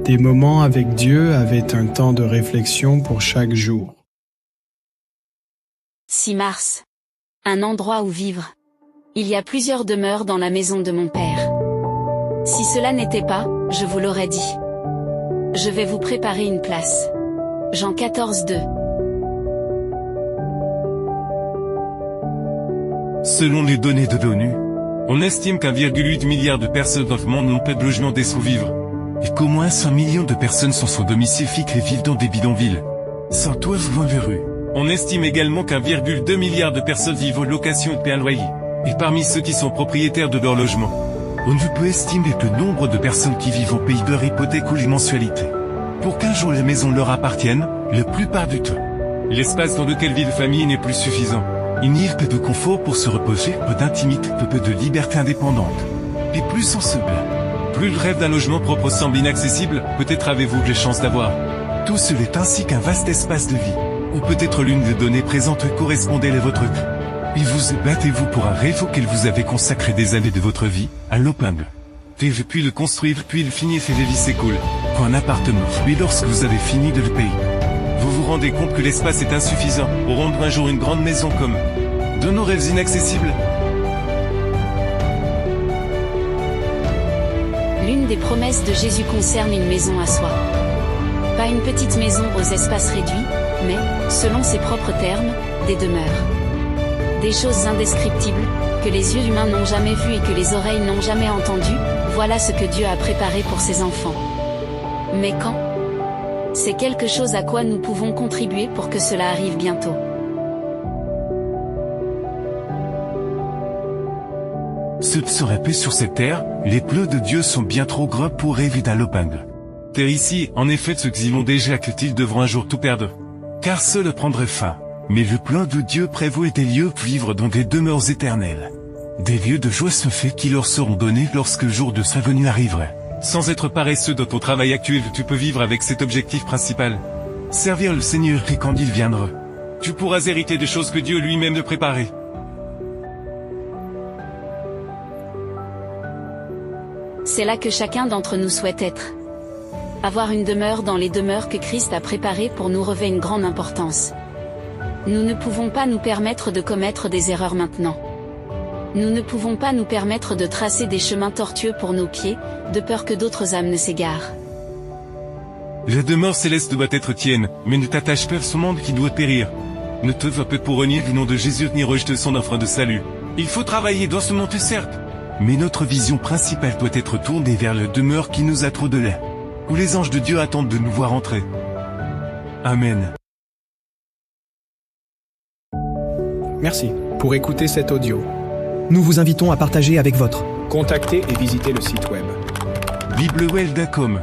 Des moments avec Dieu avaient un temps de réflexion pour chaque jour. 6 mars. Un endroit où vivre. Il y a plusieurs demeures dans la maison de mon père. Si cela n'était pas, je vous l'aurais dit. Je vais vous préparer une place. Jean 14, 2. Selon les données de l'ONU, on estime qu'1,8 milliard de personnes dans le monde n'ont pas de logement des sous-vivre. Et qu'au moins 100 millions de personnes sont sans domicile fixe et vivent dans des bidonvilles. Sans toit ou dans les rues. On estime également qu'1,2 milliard de personnes vivent en location et paient un loyer. Et parmi ceux qui sont propriétaires de leur logement, on ne peut estimer que le nombre de personnes qui vivent en pays de leur hypothèque ou les mensualités. Pour qu'un jour la maison leur appartienne, la plupart du temps, l'espace dans lequel vit la famille n'est plus suffisant. Il n'y a peu de confort pour se reposer, peu d'intimité, peu de liberté indépendante. Et plus on se plaint, plus le rêve d'un logement propre semble inaccessible, peut-être avez-vous les chances d'avoir. Tout cela est ainsi qu'un vaste espace de vie, ou peut-être l'une des données présentes correspondait à votre vie. Et vous battez-vous pour un rêve auquel vous avez consacré des années de votre vie, à l'Opingle. Puis le construire, puis le finir et la vie s'écoule. Pour un appartement, puis lorsque vous avez fini de le payer, vous vous rendez compte que l'espace est insuffisant pour rendre un jour une grande maison comme de nos rêves inaccessibles. L'une des promesses de Jésus concerne une maison à soi. Pas une petite maison aux espaces réduits, mais, selon ses propres termes, des demeures. Des choses indescriptibles, que les yeux humains n'ont jamais vues et que les oreilles n'ont jamais entendues, voilà ce que Dieu a préparé pour ses enfants. Mais quand ? C'est quelque chose à quoi nous pouvons contribuer pour que cela arrive bientôt. Ceux qui se paix sur cette terre, les plans de Dieu sont bien trop grands pour rêver d'un Opingle. Terre ici, en effet, ceux qui y vont déjà qu'ils devront un jour tout perdre. Car cela prendrait fin. Mais le plan de Dieu prévoit des lieux pour vivre dans des demeures éternelles. Des lieux de joie se fait qui leur seront donnés lorsque le jour de sa venue arriverait. Sans être paresseux dans ton travail actuel, tu peux vivre avec cet objectif principal. Servir le Seigneur et quand il viendra, tu pourras hériter des choses que Dieu lui-même a préparées. C'est là que chacun d'entre nous souhaite être. Avoir une demeure dans les demeures que Christ a préparées pour nous revêt une grande importance. Nous ne pouvons pas nous permettre de commettre des erreurs maintenant. Nous ne pouvons pas nous permettre de tracer des chemins tortueux pour nos pieds, de peur que d'autres âmes ne s'égarent. La demeure céleste doit être tienne, mais ne t'attache pas à ce monde qui doit périr. Ne te va pas pour renier le nom de Jésus ni rejeter son offre de salut. Il faut travailler dans ce monde certes. Mais notre vision principale doit être tournée vers la demeure qui nous a trop de là, où les anges de Dieu attendent de nous voir entrer. Amen. Merci pour écouter cet audio. Nous vous invitons à partager avec votre. Contactez et visitez le site web. biblewell.com